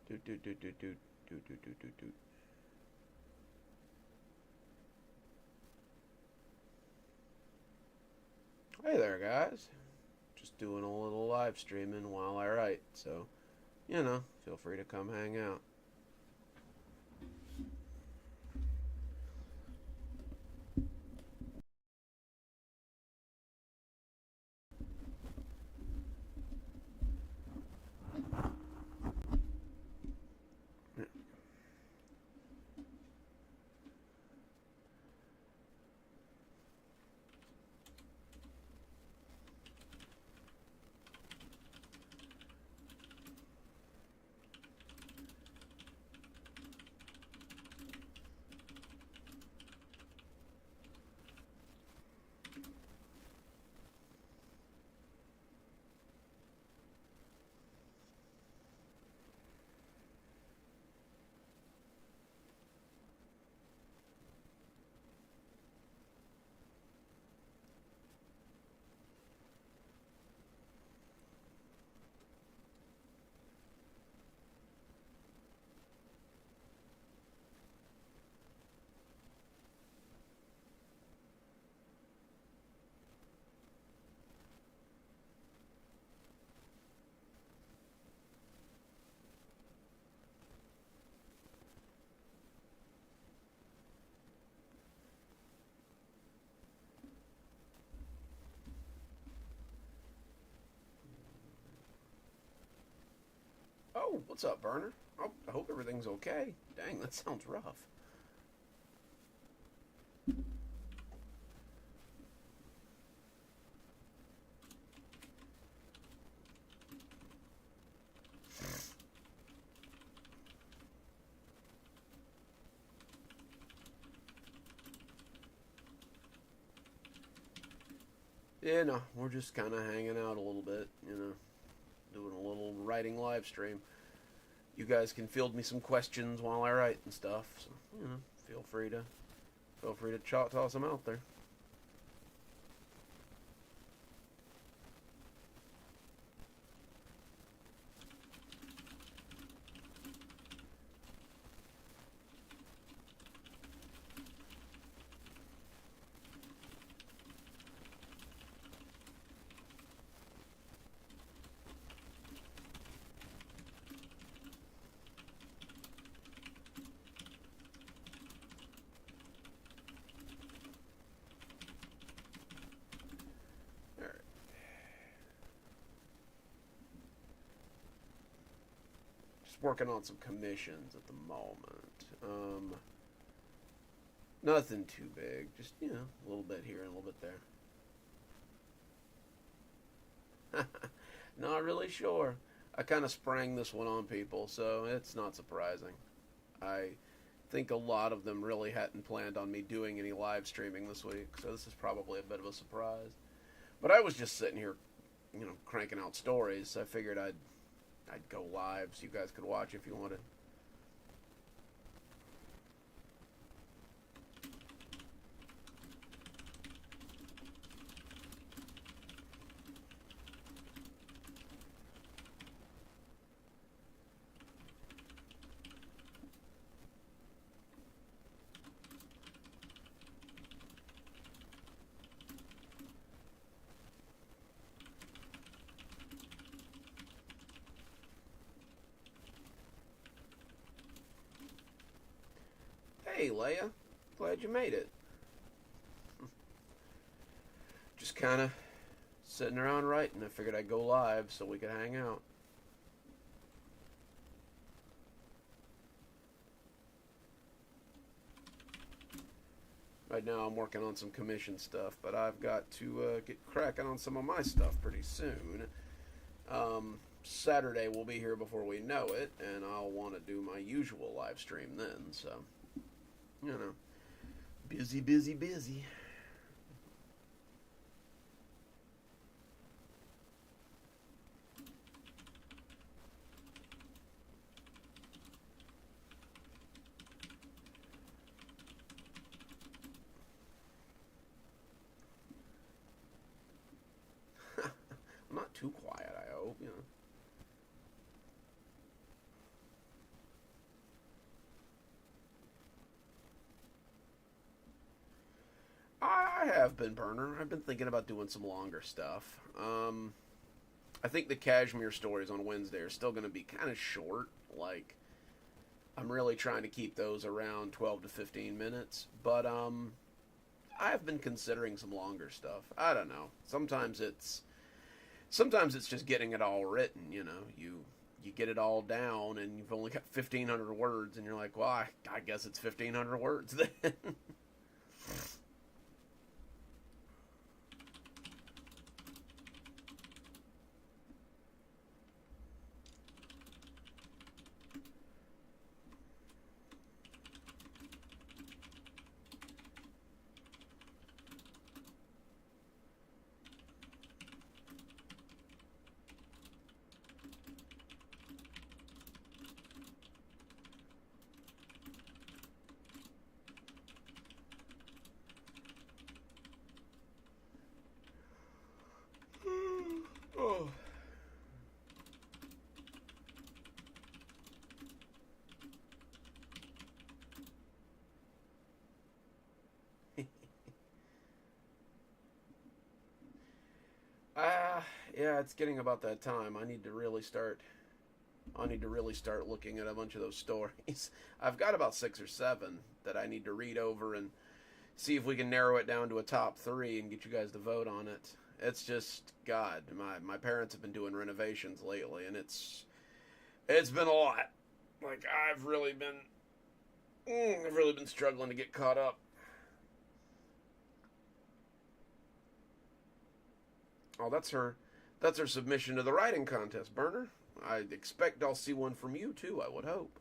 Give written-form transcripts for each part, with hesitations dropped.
Doot, doot, doot, doot, doot, doot, doot, doot, doot, doot. Hey there, guys. Just doing a little live streaming while I write, so, feel free to come hang out. Oh, what's up, Burner? Oh, I hope everything's okay. Dang, that sounds rough. Yeah, no, we're just kind of hanging out a little bit, doing a little writing live stream. You guys can field me some questions while I write and stuff, so, feel free to toss them out there. All right. Just working on some commissions at the moment. Nothing too big. Just, a little bit here and a little bit there. Not really sure. I kind of sprang this one on people, so it's not surprising. I think a lot of them really hadn't planned on me doing any live streaming this week, so this is probably a bit of a surprise. But I was just sitting here, cranking out stories. So I figured I'd go live so you guys could watch if you wanted. Hey, Leia. Glad you made it. Just kind of sitting around writing. I figured I'd go live so we could hang out. Right now, I'm working on some commission stuff, but I've got to get cracking on some of my stuff pretty soon. Saturday will be here before we know it, and I'll want to do my usual live stream then. So, you know, busy, busy, busy. I'm not too quiet, I hope. I have been, Burner. I've been thinking about doing some longer stuff. I think the Kashmir stories on Wednesday are still going to be kind of short. Like, I'm really trying to keep those around 12 to 15 minutes. But I've been considering some longer stuff. I don't know. Sometimes it's just getting it all written. You know, you get it all down, and you've only got 1,500 words, and you're like, well, I guess it's 1,500 words then. Oh. Ah, yeah, it's getting about that time. I need to really start looking at a bunch of those stories. I've got about 6 or 7 that I need to read over and see if we can narrow it down to a top 3 and get you guys to vote on it. It's just God, my parents have been doing renovations lately, and it's been a lot. Like I've really been struggling to get caught up. Oh, that's her submission to the writing contest, Burner. I expect I'll see one from you too. I would hope.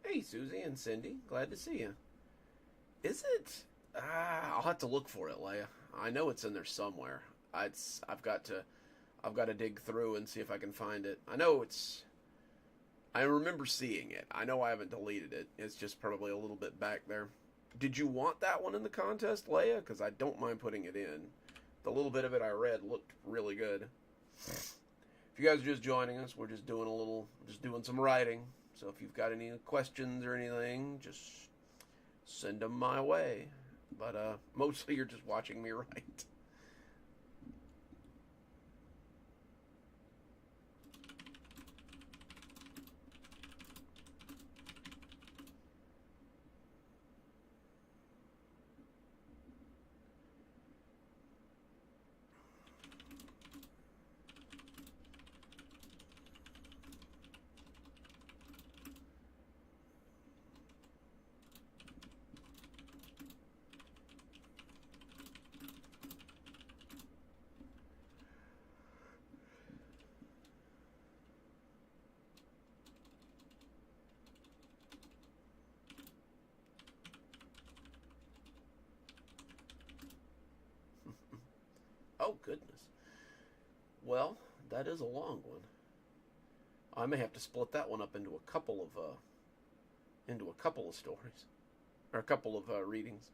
Hey, Susie and Cindy, glad to see you. Is it? I'll have to look for it, Leia. I know it's in there somewhere. I've got to dig through and see if I can find it. I remember seeing it. I know I haven't deleted it. It's just probably a little bit back there. Did you want that one in the contest, Leia? Because I don't mind putting it in. The little bit of it I read looked really good. If you guys are just joining us, we're just doing some writing. So if you've got any questions or anything, just send them my way. But mostly you're just watching me write. Oh goodness. Well, that is a long one. I may have to split that one up into a couple of stories or a couple of readings.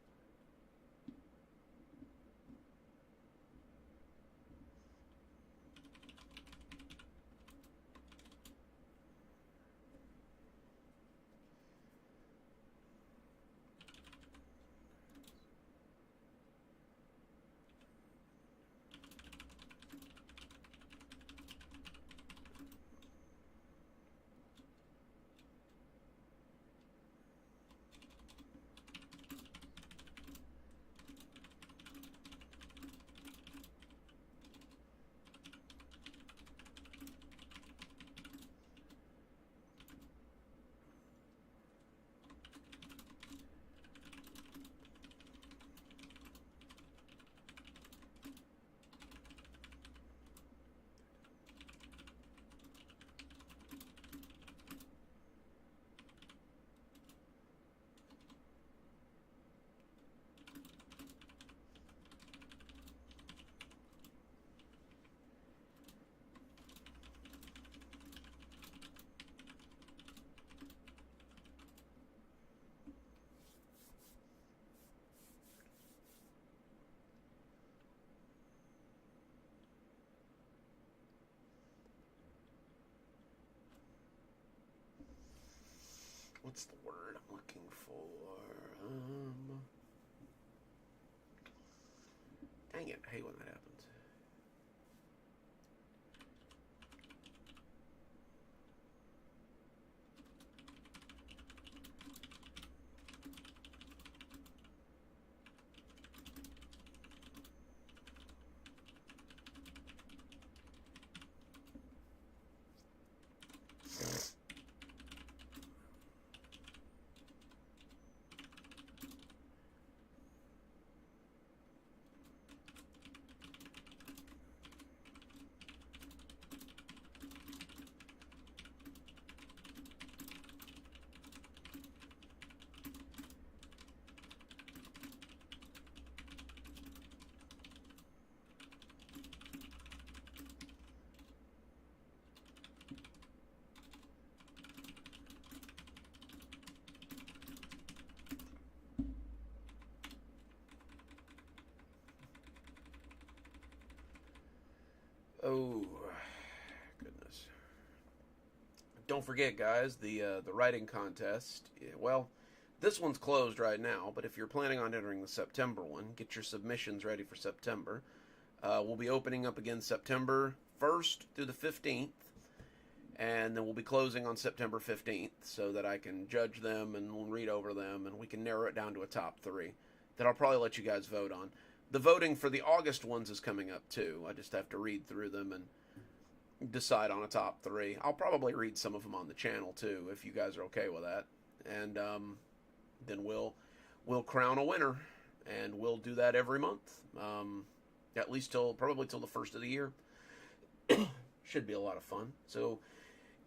what's the word I'm looking for? Dang it, I hate when that happens. Oh, goodness. Don't forget, guys, the writing contest. Well, this one's closed right now, but if you're planning on entering the September one, get your submissions ready for September. We'll be opening up again September 1st through the 15th, and then we'll be closing on September 15th so that I can judge them and read over them, and we can narrow it down to a top 3 that I'll probably let you guys vote on. The voting for the August ones is coming up too. I just have to read through them and decide on a top 3. I'll probably read some of them on the channel too, if you guys are okay with that. And then we'll crown a winner, and we'll do that every month, at least probably till the first of the year. Should be a lot of fun. So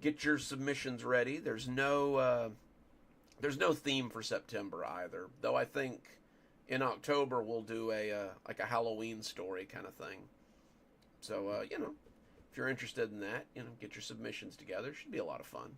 get your submissions ready. There's no theme for September either, though. I think in October we'll do a Halloween story kind of thing. So if you're interested in that, get your submissions together. Should be a lot of fun.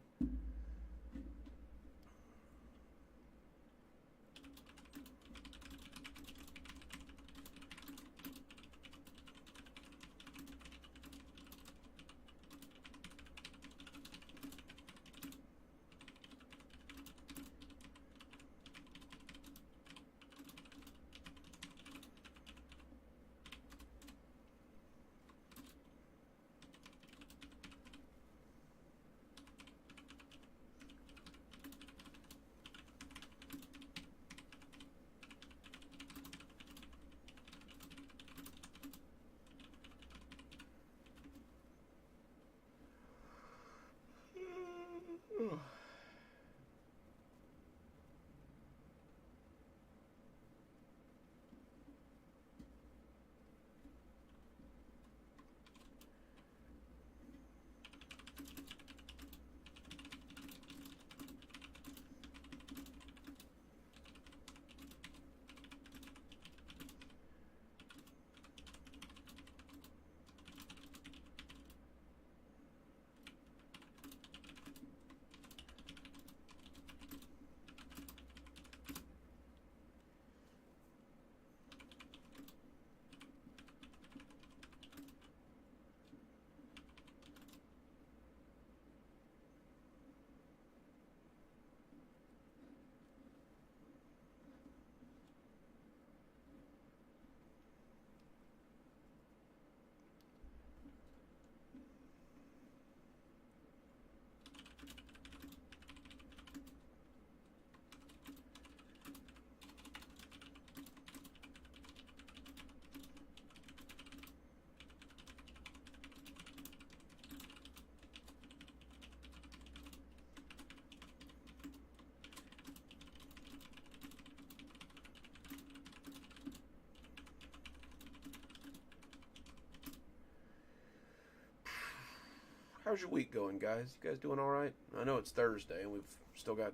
How's your week going, guys? You guys doing all right? I know it's Thursday and we've still got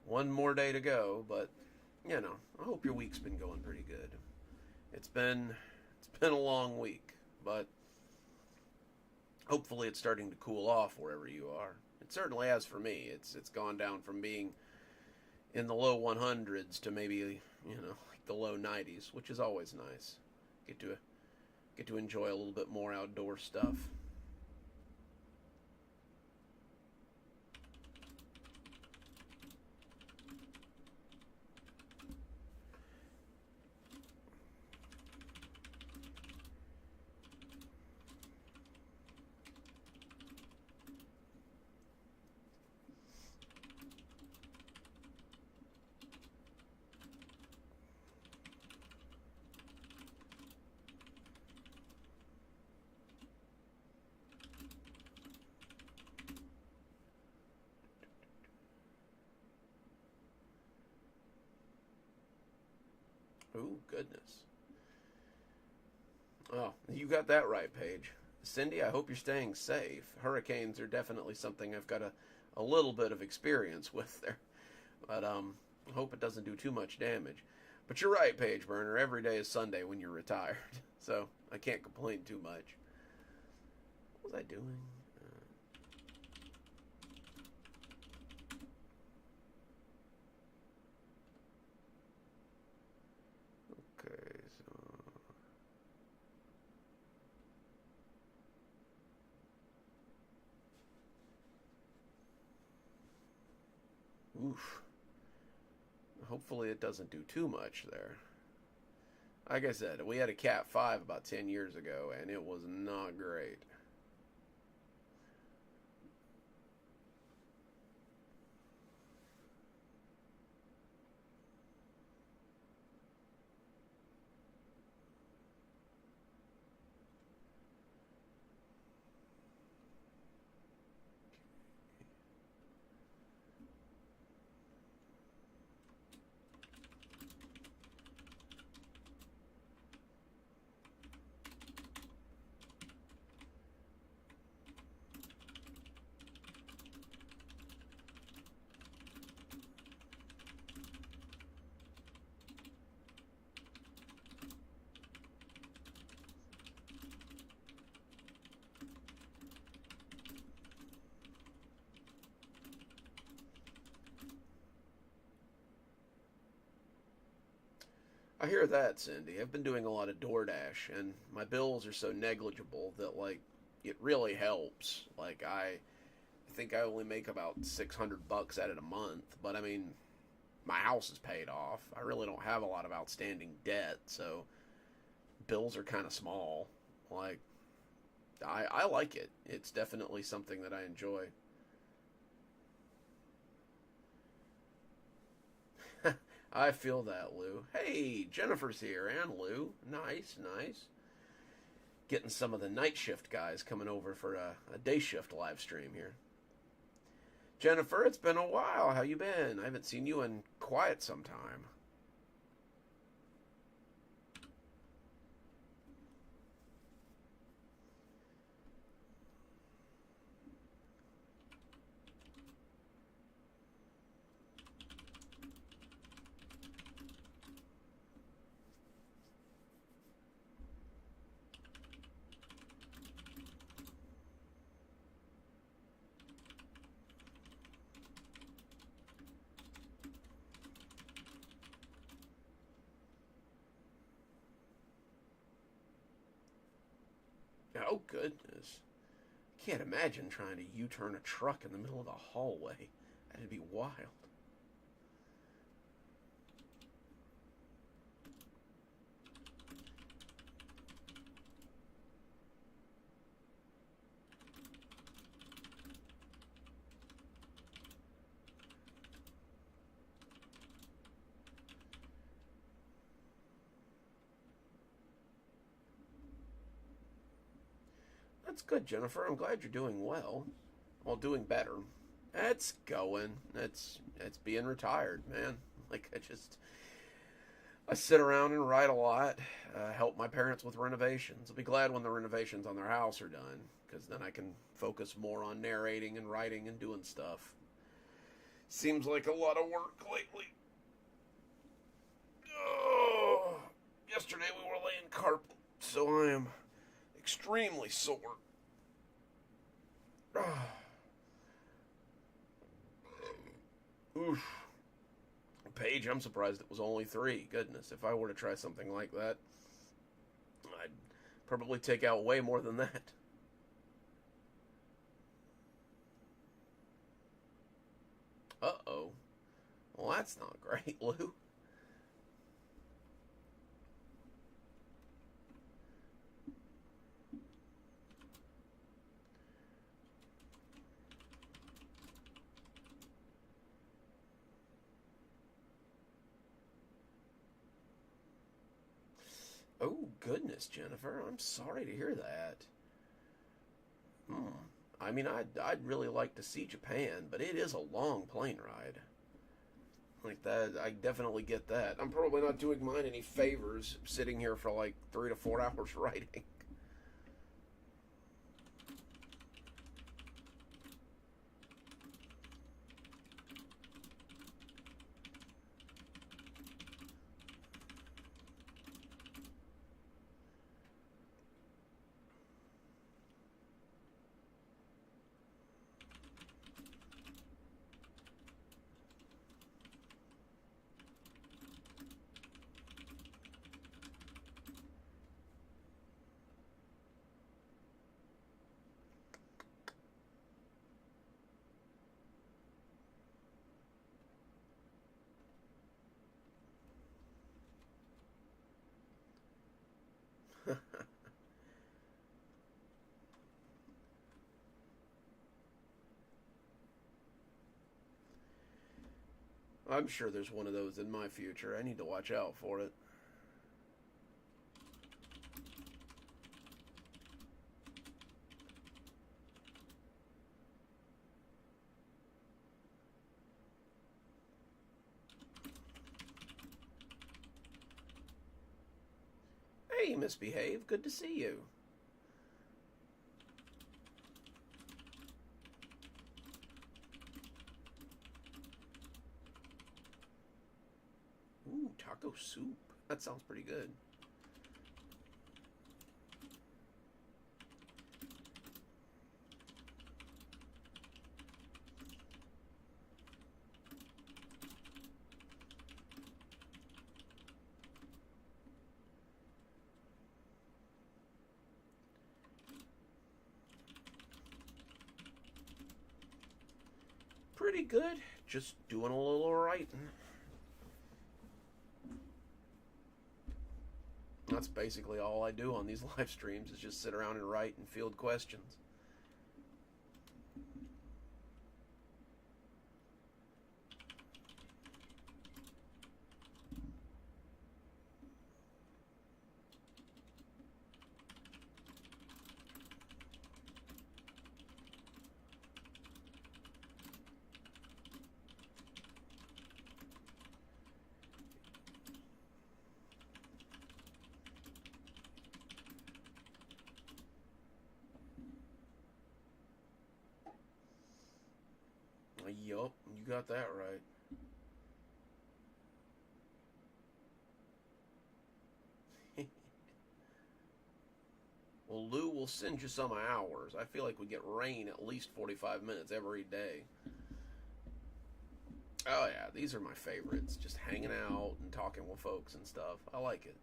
one more day to go, but I hope your week's been going pretty good. It's been a long week, but hopefully it's starting to cool off wherever you are. It certainly has for me. It's gone down from being in the low 100s to maybe like the low 90s, which is always nice. Get to enjoy a little bit more outdoor stuff. Oh, goodness. Oh, you got that right, Paige. Cindy, I hope you're staying safe. Hurricanes are definitely something I've got a little bit of experience with there. But I hope it doesn't do too much damage. But you're right, Paige Burner. Every day is Sunday when you're retired. So I can't complain too much. What was I doing? Okay, so oof. Hopefully it doesn't do too much there. Like I said, we had a Cat 5 about 10 years ago, and it was not great. I hear that, Cindy. I've been doing a lot of DoorDash, and my bills are so negligible that, like, it really helps. Like, I think I only make about $600 at it a month, but I mean, my house is paid off. I really don't have a lot of outstanding debt, so bills are kind of small. Like, I like it. It's definitely something that I enjoy. I feel that, Lou. Hey, Jennifer's here, and Lou. Nice, nice. Getting some of the night shift guys coming over for a day shift live stream here. Jennifer, it's been a while. How you been? I haven't seen you in quite some time. Oh, goodness. Can't imagine trying to U-turn a truck in the middle of the hallway. That'd be wild. That's good, Jennifer. I'm glad you're doing well. Well, doing better. It's going. It's being retired, man. Like I sit around and write a lot. Help my parents with renovations. I'll be glad when the renovations on their house are done, because then I can focus more on narrating and writing and doing stuff. Seems like a lot of work lately. Oh, yesterday we were laying carpet, so I am extremely sore. Oof. Paige, I'm surprised it was only three. Goodness, if I were to try something like that, I'd probably take out way more than that. Uh oh. Well, that's not great, Lou. Oh, goodness, Jennifer. I'm sorry to hear that. Hmm. I'd really like to see Japan, but it is a long plane ride. Like that, I definitely get that. I'm probably not doing mine any favors sitting here for like 3 to 4 hours writing. I'm sure there's one of those in my future. I need to watch out for it. Hey, Misbehave. Good to see you. Ooh, taco soup. That sounds pretty good. Pretty good. Just doing a little writing. That's basically all I do on these live streams is just sit around and write and field questions. Yup, you got that right. Well, Lou will send you some hours. I feel like we get rain at least 45 minutes every day. Oh, yeah, these are my favorites. Just hanging out and talking with folks and stuff. I like it.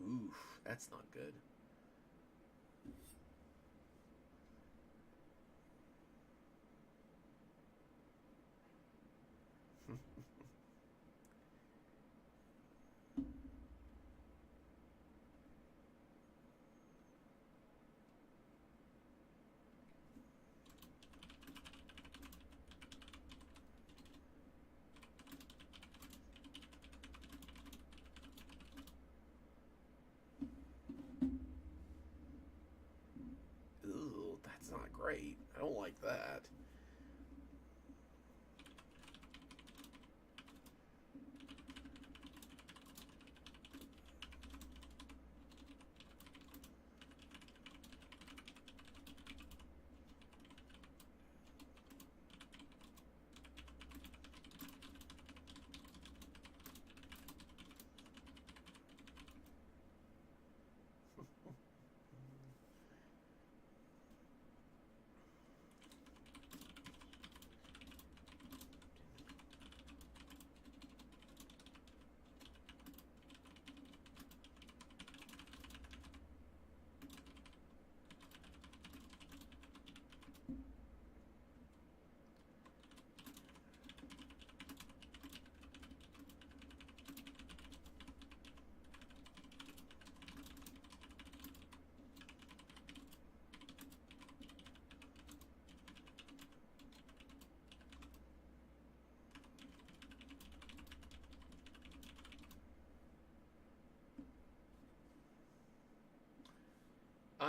Oof, that's not good. Ooh, that's not great. I don't like that.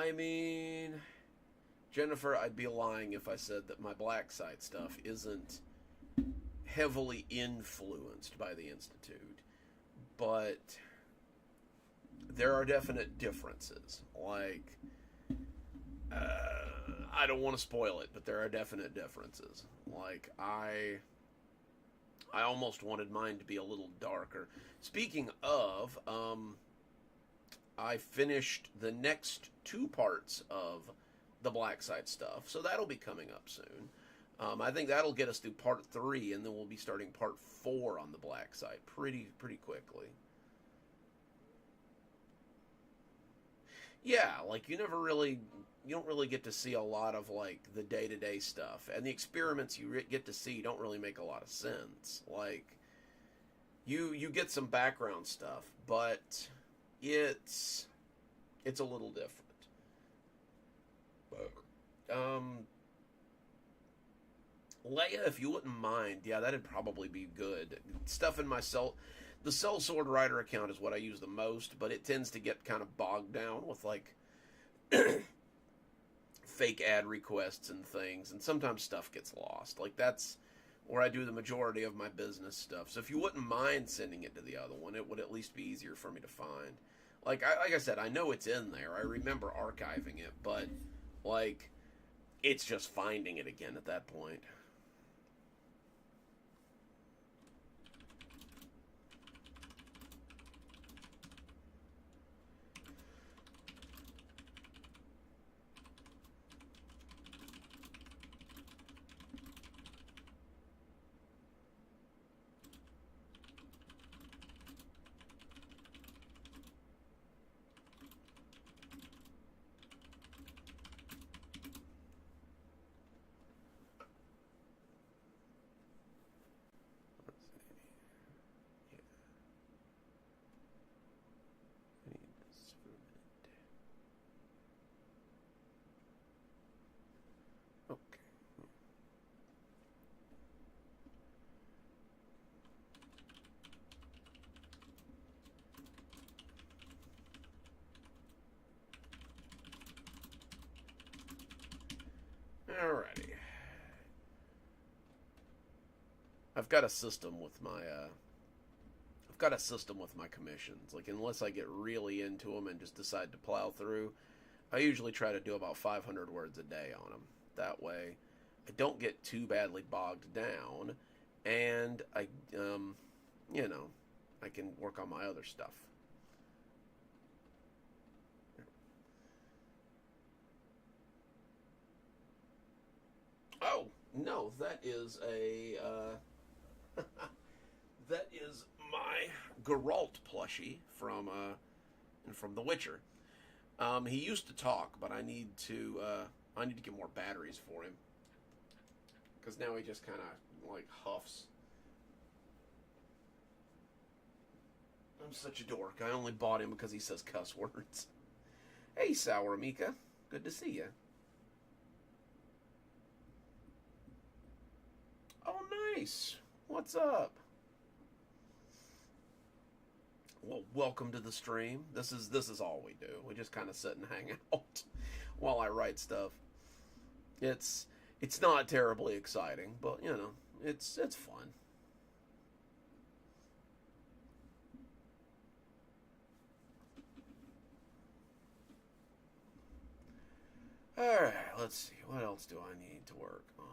I mean, Jennifer, I'd be lying if I said that my black site stuff isn't heavily influenced by the Institute, but there are definite differences. Like, I don't want to spoil it, but there are definite differences. Like, I almost wanted mine to be a little darker. Speaking of, I finished the next two parts of the Black Site stuff, so that'll be coming up soon. I think that'll get us through part 3, and then we'll be starting part 4 on the Black Site pretty quickly. Yeah, like you don't really get to see a lot of like the day-to-day stuff, and the experiments you get to see don't really make a lot of sense. Like you get some background stuff, but it's a little different. Um, Leia, if you wouldn't mind, yeah, that'd probably be good. Stuff in my the Cell Sword Rider account is what I use the most, but it tends to get kind of bogged down with like fake ad requests and things, and sometimes stuff gets lost. Like that's where I do the majority of my business stuff. So if you wouldn't mind sending it to the other one, it would at least be easier for me to find. Like I said, I know it's in there. I remember archiving it, but like it's just finding it again at that point. Let's see. Yeah, I need this for a minute. Okay. Alrighty. I've got a system with my commissions. Like unless I get really into them and just decide to plow through, I usually try to do about 500 words a day on them. That way, I don't get too badly bogged down, and you know, I can work on my other stuff. Oh no, that is that is my Geralt plushie from The Witcher. He used to talk, but I need to get more batteries for him because now he just kind of like huffs. I'm such a dork. I only bought him because he says cuss words. Hey, Sour Mika. Good to see you. Oh, nice. What's up? Well, welcome to the stream. This is all we do. We just kind of sit and hang out while I write stuff. It's it's not terribly exciting, but you know, it's fun. All right, let's see. What else do I need to work on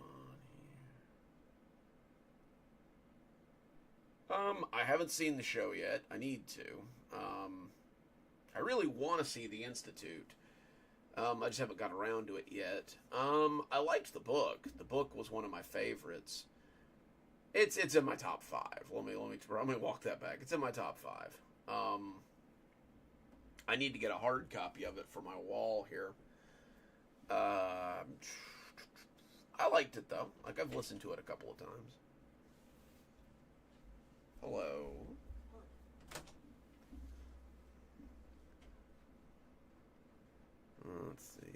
here? I haven't seen the show yet. I need to. I really want to see The Institute. I just haven't got around to it yet. I liked the book. The book was one of my favorites. It's in my top 5. Let me walk that back. It's in my top 5. I need to get a hard copy of it for my wall here. Uh, I liked it though. Like I've listened to it a couple of times. Hello. Let's see.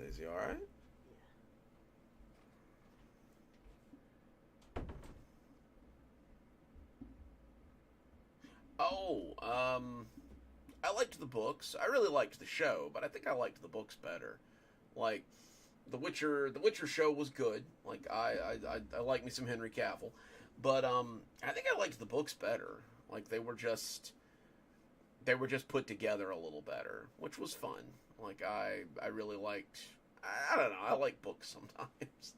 Is he all right? Oh, I liked the books. I really liked the show, but I think I liked the books better. Like the Witcher show was good. Like I like me some Henry Cavill, but I think I liked the books better. Like they were just put together a little better, which was fun. Like I really liked. I don't know. I like books sometimes.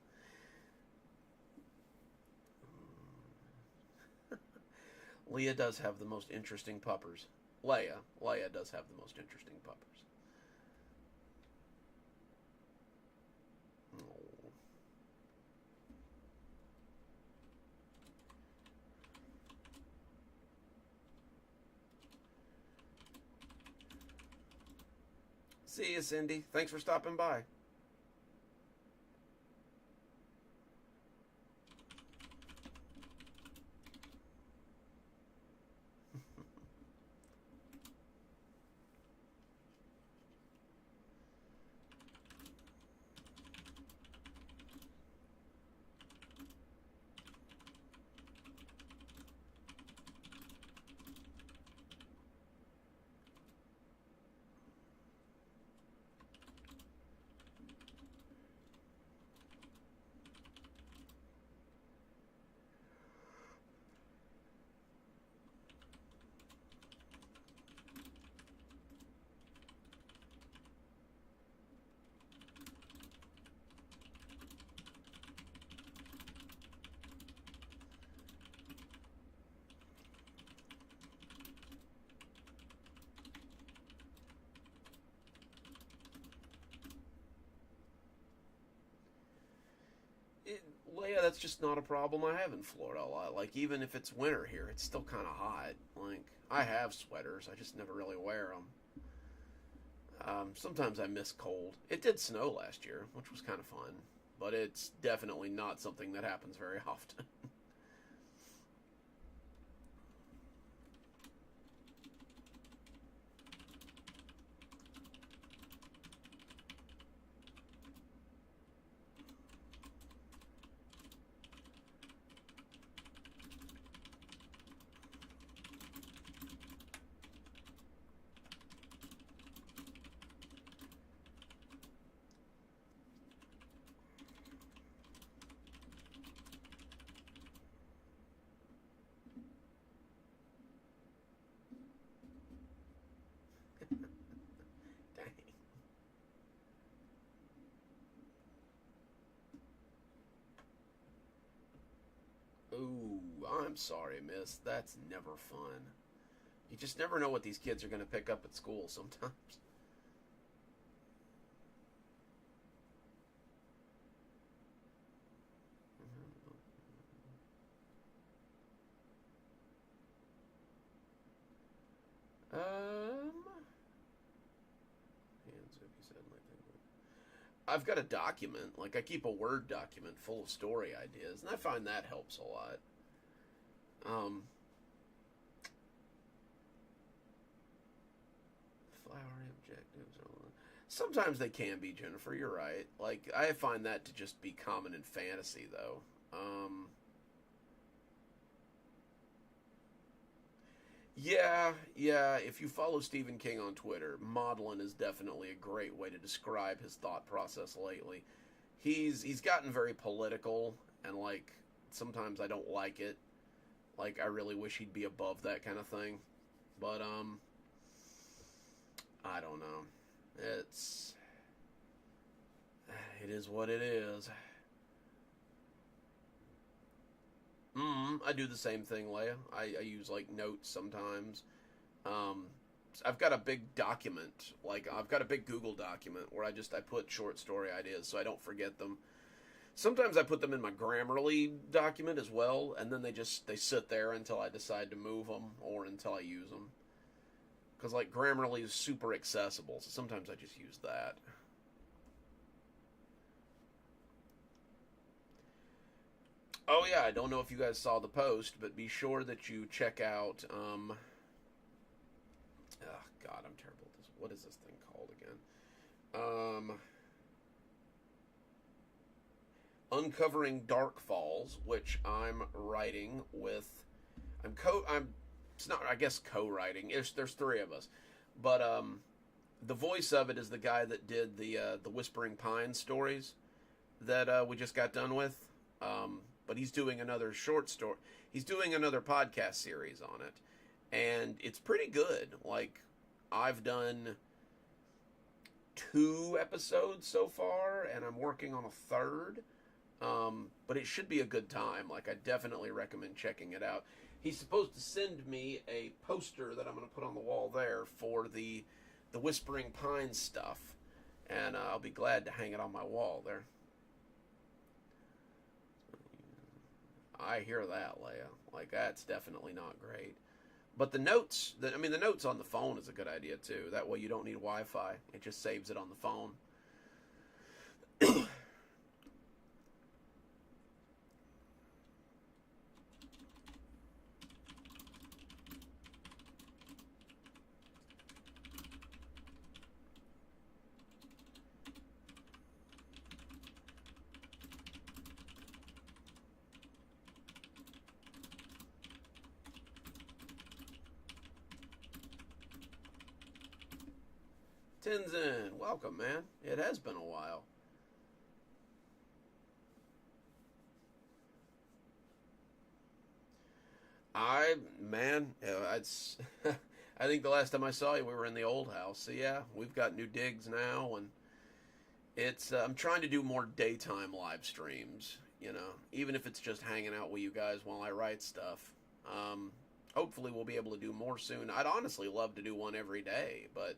Leah does have the most interesting puppers. Leia does have the most interesting puppers. Oh. See you, Cindy. Thanks for stopping by. Leia, that's just not a problem I have in Florida a lot. Like, even if it's winter here, it's still kind of hot. Like, I have sweaters, I just never really wear them. Sometimes I miss cold. It did snow last year, which was kind of fun, but it's definitely not something that happens very often. Dang. Ooh, I'm sorry, miss. That's never fun. You just never know what these kids are going to pick up at school sometimes. Um, hands up, you said like that. I've got a document, like I keep a Word document full of story ideas, and I find that helps a lot. Um, Flowery objectives. Sometimes they can be, Jennifer. You're right. Like I find that to just be common in fantasy, though. Yeah. If you follow Stephen King on Twitter, maudlin is definitely a great way to describe his thought process lately. He's gotten very political, and like sometimes I don't like it. Like I really wish he'd be above that kind of thing. But I don't know. It's it is what it is. I do the same thing, Leia. I use like notes sometimes. Um, I've got a big document, like I've got a big Google document where I put short story ideas so I don't forget them. Sometimes I put them in my Grammarly document as well, and then they sit there until I decide to move them or until I use them. Because like Grammarly is super accessible, so sometimes I just use that. Oh yeah, I don't know if you guys saw the post, but be sure that you check out. Oh God, I'm terrible at this. What is this thing called again? Um, Uncovering Dark Falls, which I'm writing with. I'm it's not, I guess, co-writing. There's three of us, but the voice of it is the guy that did the Whispering Pines stories that we just got done with. But he's doing another short story. He's doing another podcast series on it, and it's pretty good. Like, I've done 2 episodes so far, and I'm working on a third. But it should be a good time. Like, I definitely recommend checking it out. He's supposed to send me a poster that I'm going to put on the wall there for the Whispering Pines stuff, and I'll be glad to hang it on my wall there. I hear that, Leia. Like, that's definitely not great. But the notes, the notes on the phone is a good idea too. That way you don't need Wi-Fi. It just saves it on the phone. Tenzin, welcome, man. It has been a while. It's. I think the last time I saw you, we were in the old house. So yeah, we've got new digs now, and it's. I'm trying to do more daytime live streams. Even if it's just hanging out with you guys while I write stuff. Hopefully, we'll be able to do more soon. I'd honestly love to do one every day, but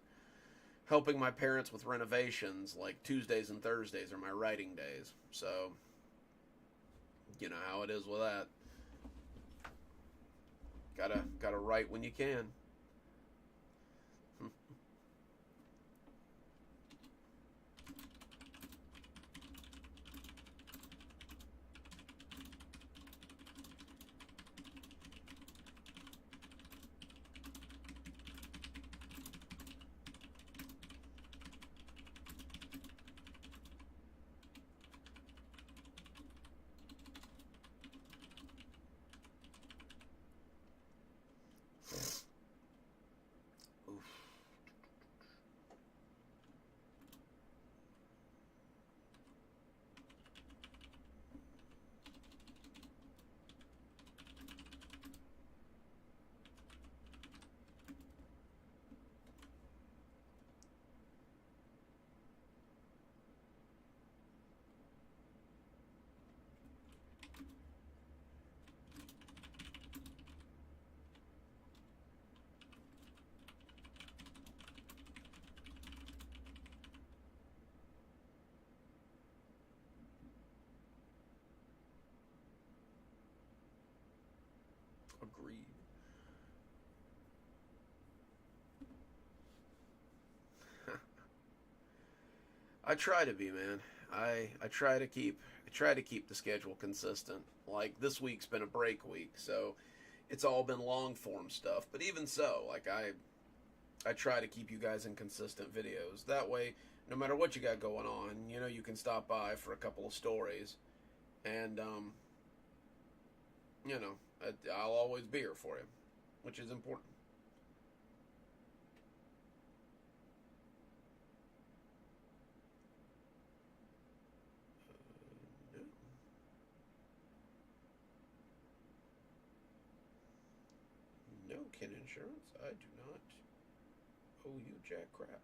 helping my parents with renovations, like Tuesdays and Thursdays are my writing days. So, you know how it is with that. Gotta write when you can. Oof. Agreed. I try to be, man. I try to keep the schedule consistent. Like, this week's been a break week, so it's all been long form stuff. But even so, like, I try to keep you guys in consistent videos. That way, no matter what you got going on, you can stop by for a couple of stories, and I'll always be here for you, which is important. No, no, Kin Insurance. I do not owe you jack crap.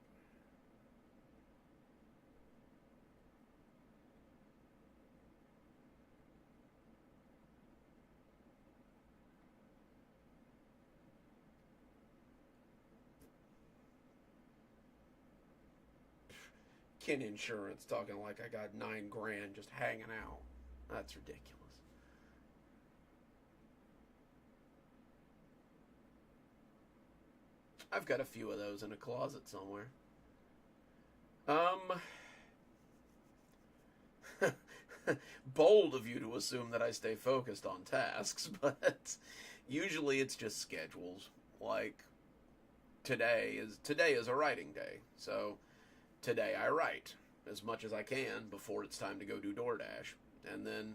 Kin Insurance talking like I got 9 grand just hanging out. That's ridiculous. I've got a few of those in a closet somewhere. Um, Bold of you to assume that I stay focused on tasks, but usually it's just schedules. Like, today is a writing day, so today I write as much as I can before it's time to go do DoorDash, and then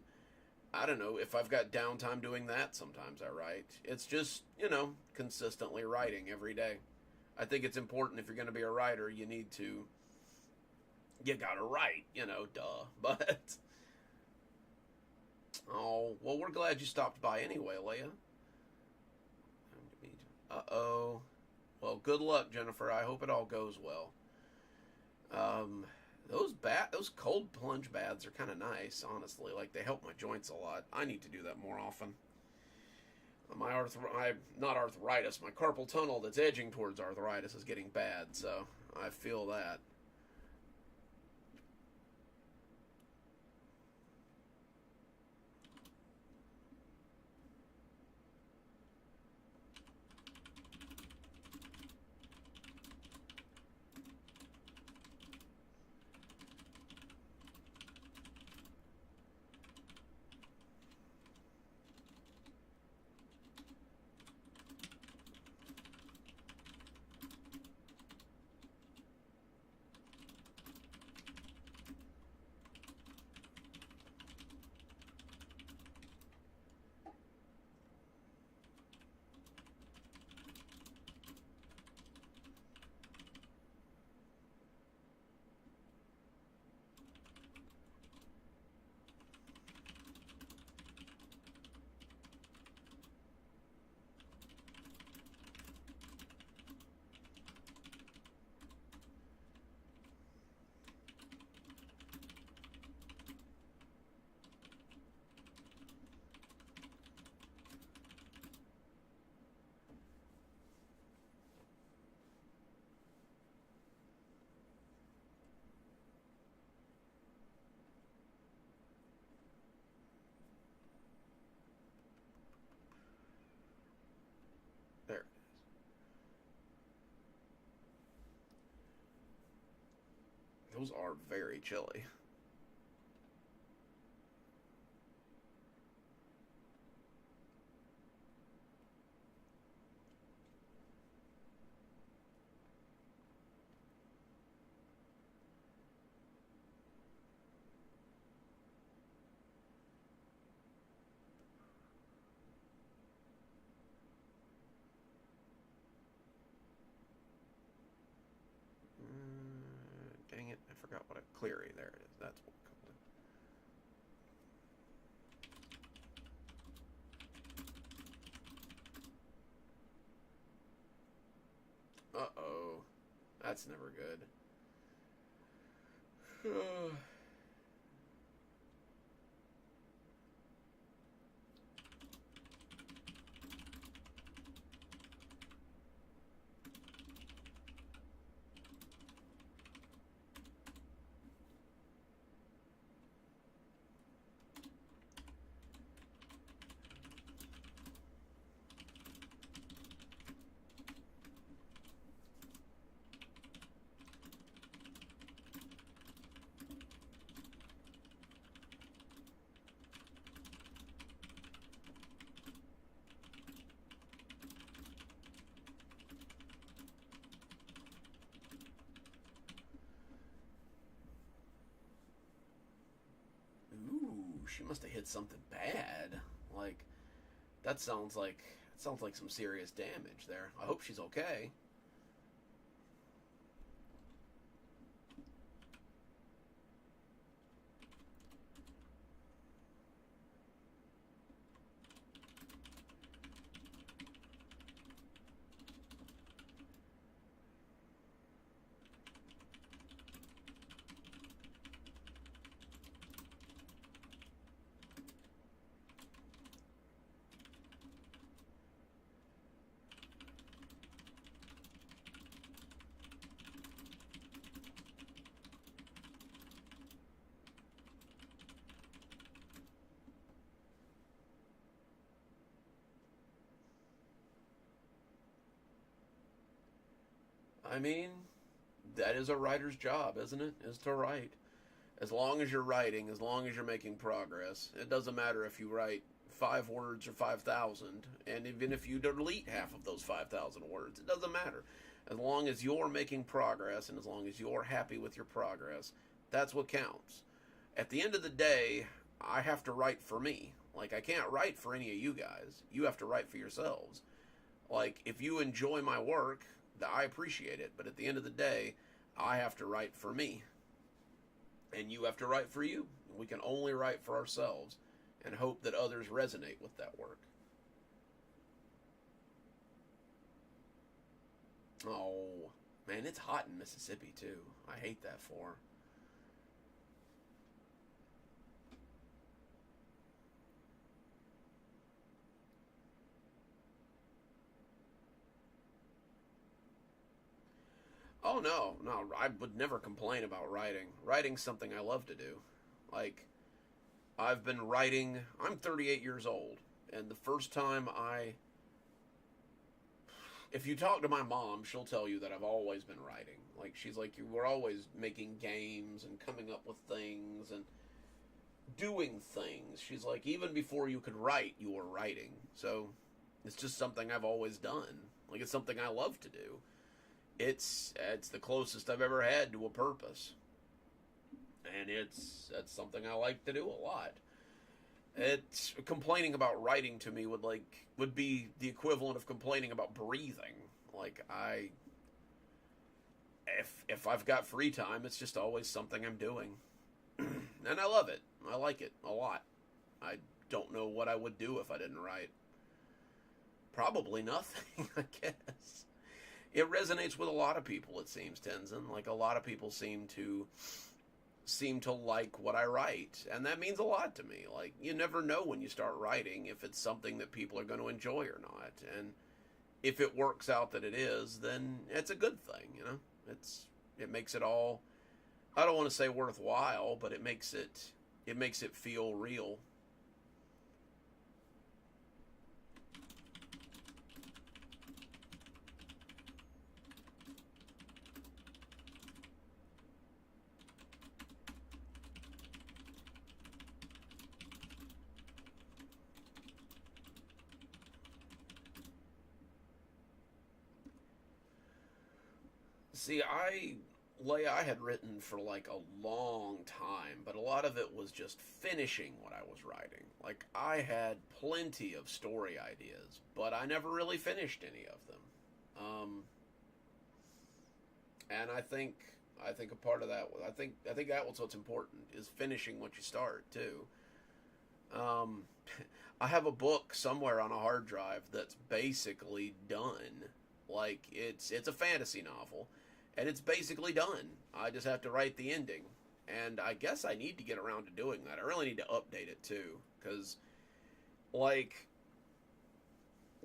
I don't know if I've got downtime doing that. Sometimes I write. It's just, consistently writing every day. I think it's important if you're going to be a writer, you gotta write, duh. But, oh, well, we're glad you stopped by anyway, Leia. Uh-oh. Well, good luck, Jennifer. I hope it all goes well. Those cold plunge baths are kind of nice, honestly. Like, they help my joints a lot. I need to do that more often. Not arthritis, my carpal tunnel that's edging towards arthritis is getting bad, so I feel that. There. Those are very chilly. Dang it, I forgot what a Cleary. There it is. That's what we called it. Uh-oh. That's never good. Ooh, she must have hit something bad. Like, that sounds like some serious damage there. I hope she's okay. I mean, that is a writer's job, isn't it? Is to write. As long as you're writing, as long as you're making progress, it doesn't matter if you write 5 words or 5,000, and even if you delete half of those 5,000 words, it doesn't matter. As long as you're making progress and as long as you're happy with your progress, that's what counts. At the end of the day, I have to write for me. Like, I can't write for any of you guys. You have to write for yourselves. Like, if you enjoy my work, I appreciate it. But at the end of the day, I have to write for me. And you have to write for you. We can only write for ourselves and hope that others resonate with that work. Oh, man, it's hot in Mississippi, too. I hate that for. Oh, no, no, I would never complain about writing. Writing's something I love to do. Like, I've been writing, I'm 38 years old, and the first time if you talk to my mom, she'll tell you that I've always been writing. Like, she's like, you were always making games and coming up with things and doing things. She's like, even before you could write, you were writing. So it's just something I've always done. Like, it's something I love to do. It's the closest I've ever had to a purpose, and that's something I like to do a lot. It's complaining about writing to me would be the equivalent of complaining about breathing. Like, if I've got free time, it's just always something I'm doing, and I love it. I like it a lot. I don't know what I would do if I didn't write. Probably nothing, I guess. It resonates with a lot of people, it seems, Tenzin. Like, a lot of people seem to like what I write, and that means a lot to me. Like, you never know when you start writing if it's something that people are going to enjoy or not. And if it works out that it is, then it's a good thing, you know? It makes it all, I don't want to say worthwhile, but it makes it feel real. See, Leia, I had written for like a long time, but a lot of it was just finishing what I was writing. Like, I had plenty of story ideas, but I never really finished any of them. Um, and I think a part of that, I think that was what's important, is finishing what you start too. Um, I have a book somewhere on a hard drive that's basically done. Like, it's a fantasy novel, and it's basically done. I just have to write the ending, and I guess I need to get around to doing that. I really need to update it too, because, like,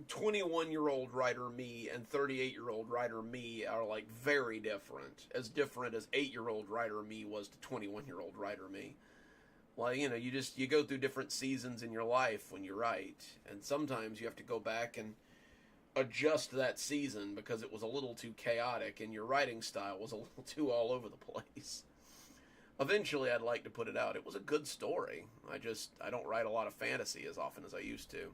21-year-old writer me and 38-year-old writer me are, like, very different as 8-year-old writer me was to 21-year-old writer me. Well, you know, you go through different seasons in your life when you write, and sometimes you have to go back and adjust that season because it was a little too chaotic and your writing style was a little too all over the place. Eventually, I'd like to put it out. It was a good story. I don't write a lot of fantasy as often as I used to.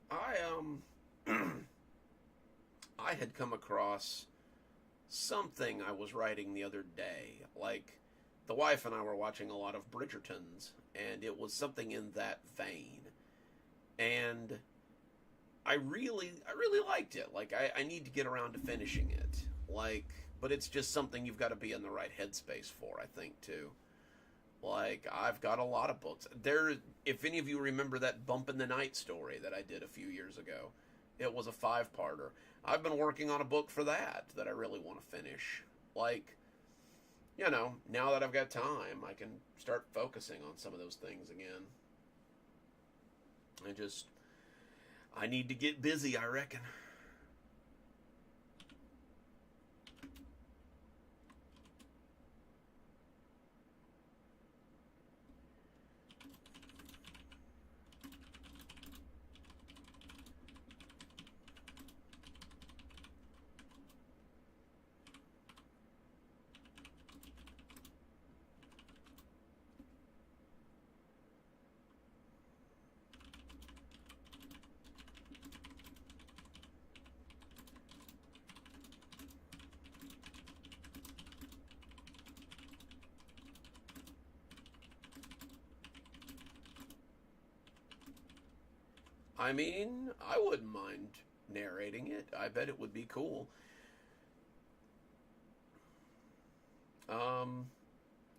I I had come across something I was writing the other day. Like, the wife and I were watching a lot of Bridgertons, and it was something in that vein. And I really liked it. Like, I need to get around to finishing it. Like, but it's just something you've got to be in the right headspace for, I think, too. Like, I've got a lot of books. If any of you remember that Bump in the Night story that I did a few years ago, it was a 5-parter. I've been working on a book for that I really want to finish. Like, you know, now that I've got time, I can start focusing on some of those things again. I just, I need to get busy, I reckon. I mean, I wouldn't mind narrating it. I bet it would be cool. Um,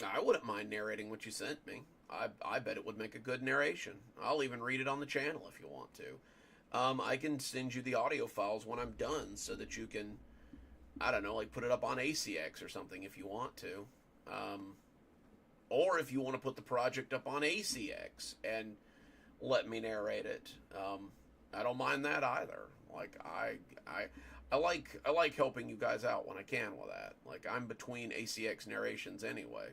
I wouldn't mind narrating what you sent me. I bet it would make a good narration. I'll even read it on the channel if you want to. I can send you the audio files when I'm done so that you can, I don't know, like put it up on ACX or something if you want to. Um, or if you want to put the project up on ACX and let me narrate it. I don't mind that either. Like I like helping you guys out when I can with that. Like I'm between ACX narrations anyway.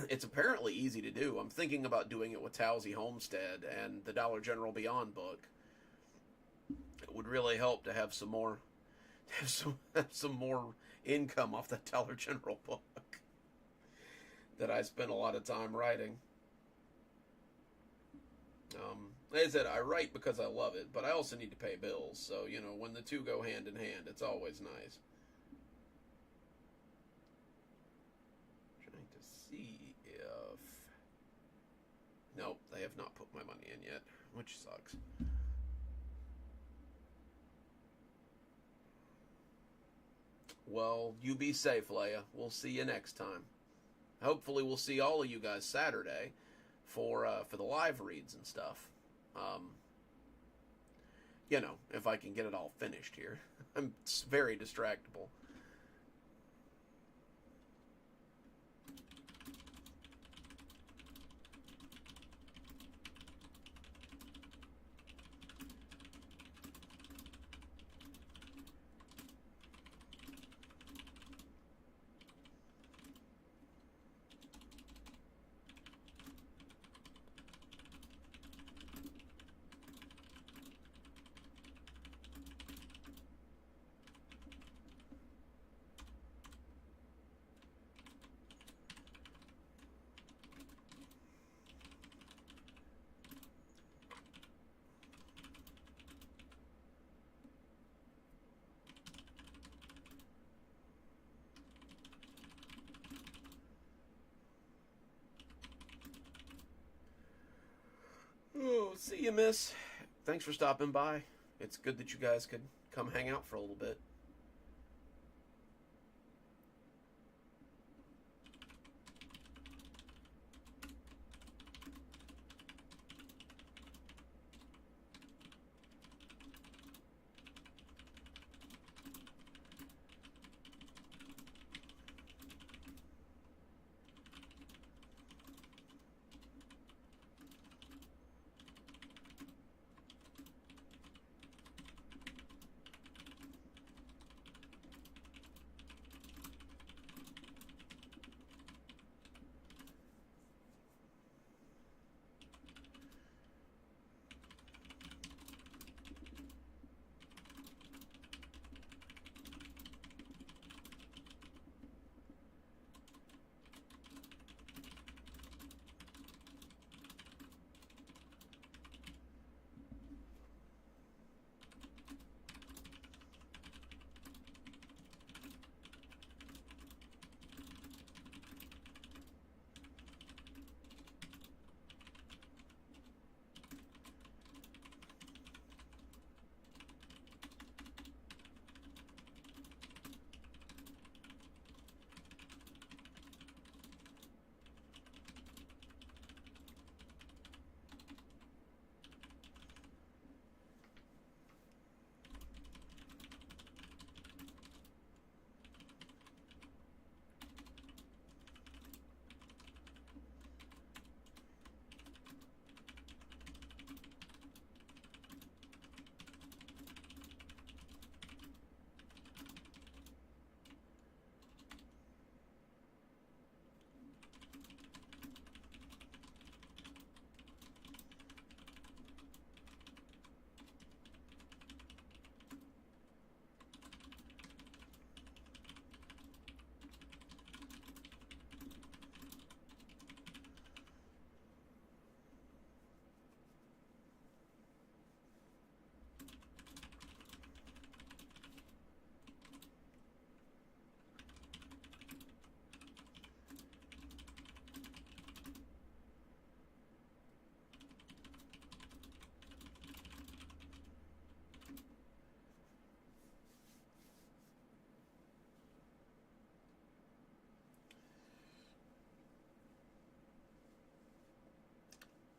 It's apparently easy to do. I'm thinking about doing it with Towsy Homestead and the Dollar General Beyond book. It would really help to have some more have some more income off that Dollar General book that I spent a lot of time writing. Like I said, I write because I love it, but I also need to pay bills. So, you know, when the two go hand in hand, it's always nice. Trying to see if... Nope, they have not put my money in yet, which sucks. Well, you be safe, Leia. We'll see you next time. Hopefully we'll see all of you guys Saturday for the live reads and stuff. You know, if I can get it all finished here. I'm very distractible. Oh, see you, miss. Thanks for stopping by. It's good that you guys could come hang out for a little bit.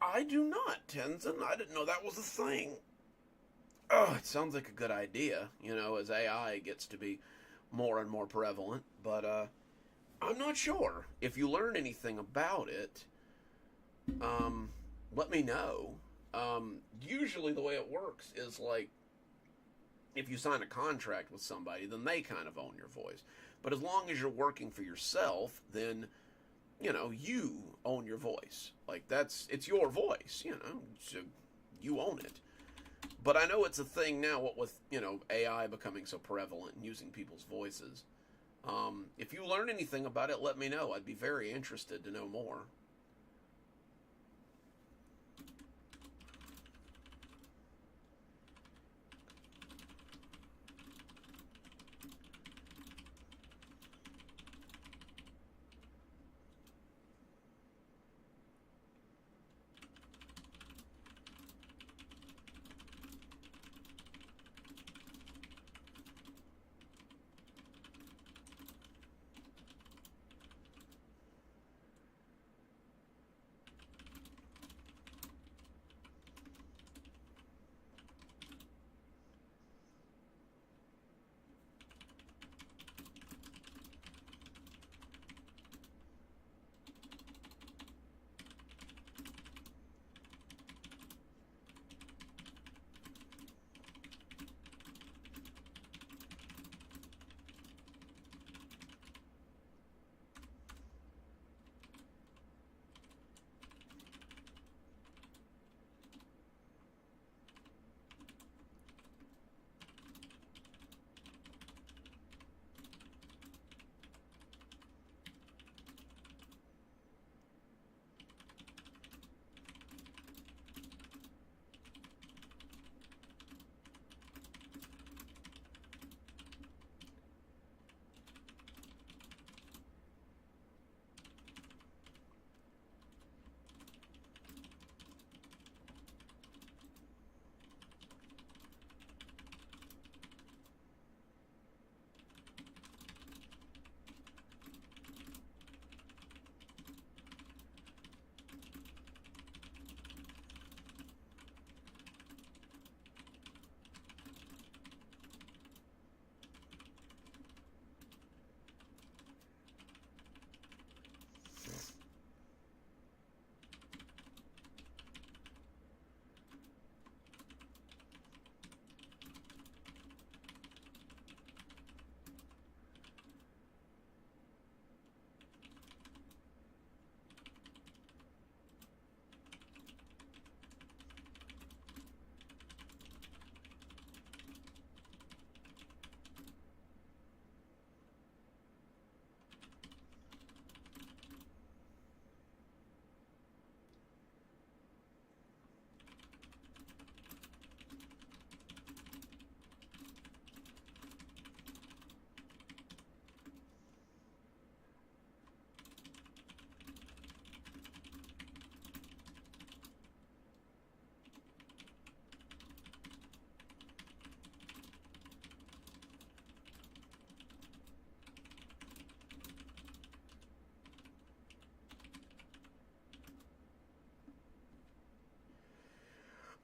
I do not, Tenzin. I didn't know that was a thing. Oh, it sounds like a good idea, as AI gets to be more and more prevalent, but I'm not sure. If you learn anything about it, let me know. Usually the way it works is like if you sign a contract with somebody, then they kind of own your voice. But as long as you're working for yourself, then you own your voice. Like it's your voice, so you own it. But I know it's a thing now. What with AI becoming so prevalent and using people's voices. If you learn anything about it, let me know. I'd be very interested to know more.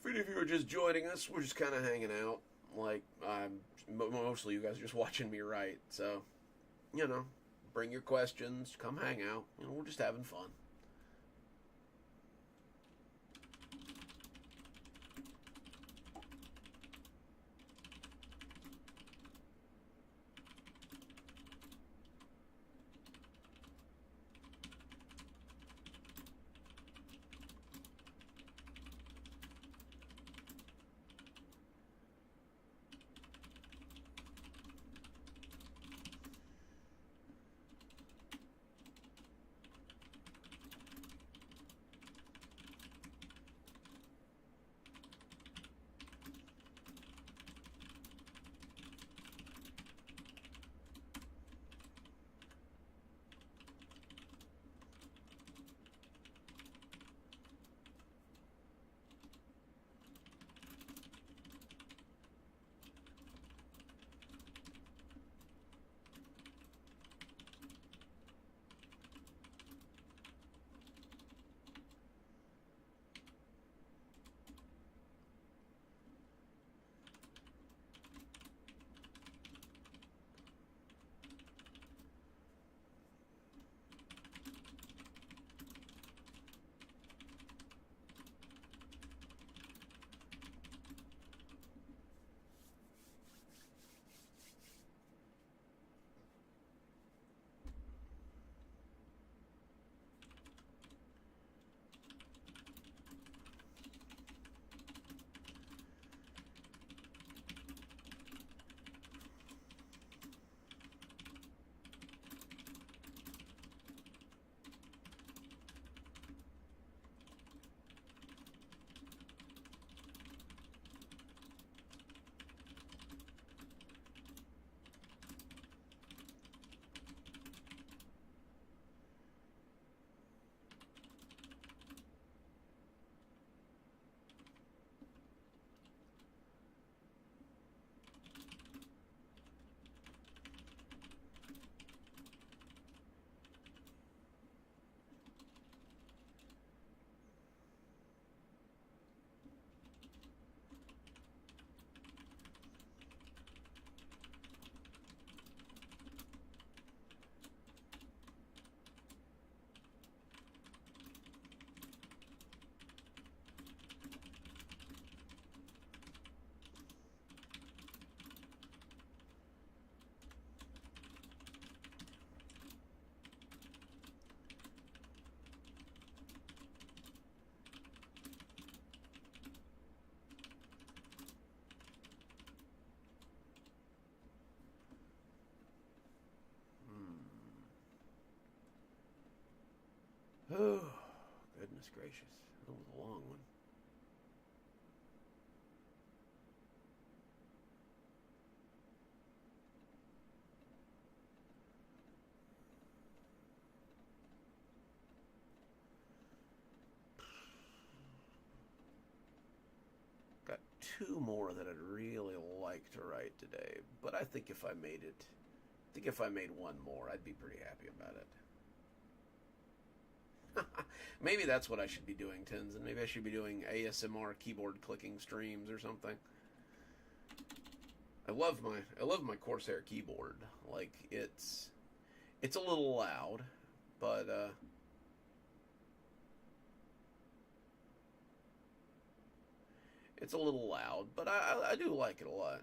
For any of you who are just joining us, we're just kind of hanging out. Like, mostly you guys are just watching me write. So, bring your questions, come hang out. We're just having fun. Oh, goodness gracious. That was a long one. Got two more that I'd really like to write today, but I think if I made it, I think if I made one more, I'd be pretty happy about it. Maybe that's what I should be doing, Tins, and maybe I should be doing ASMR keyboard clicking streams or something. I love my Corsair keyboard. Like it's a little loud, but it's a little loud, but I do like it a lot.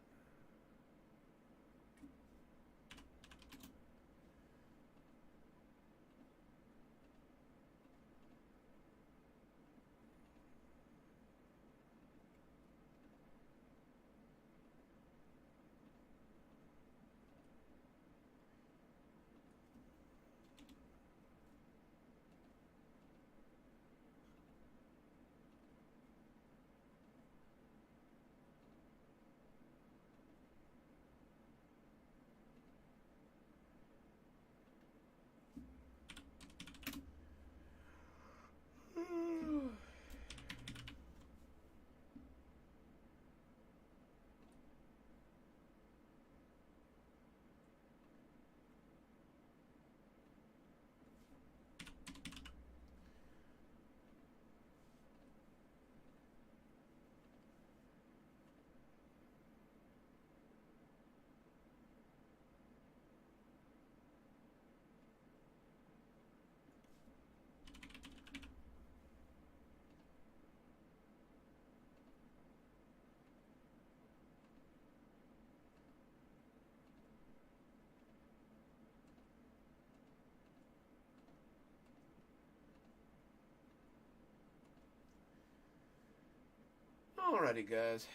Alrighty, guys.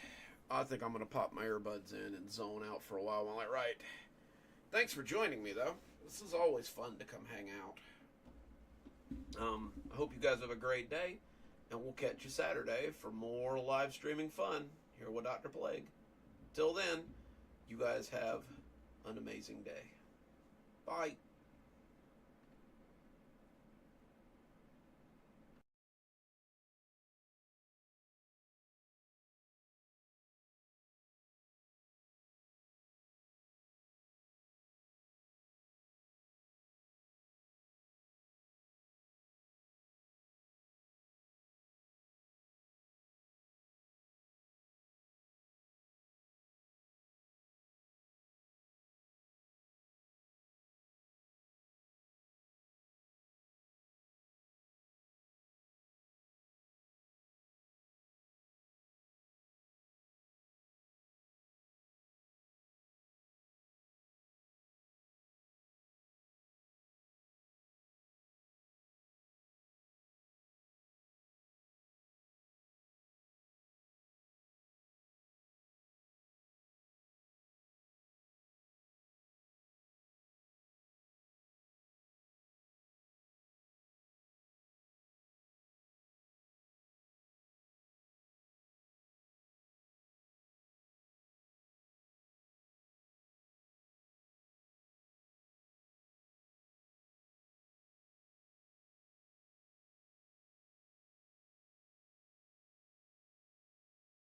I think I'm gonna pop my earbuds in and zone out for a while I write. Thanks for joining me, though. This is always fun to come hang out. I hope you guys have a great day, and we'll catch you Saturday for more live streaming fun here with Dr. Plague. Till then, you guys have an amazing day. Bye.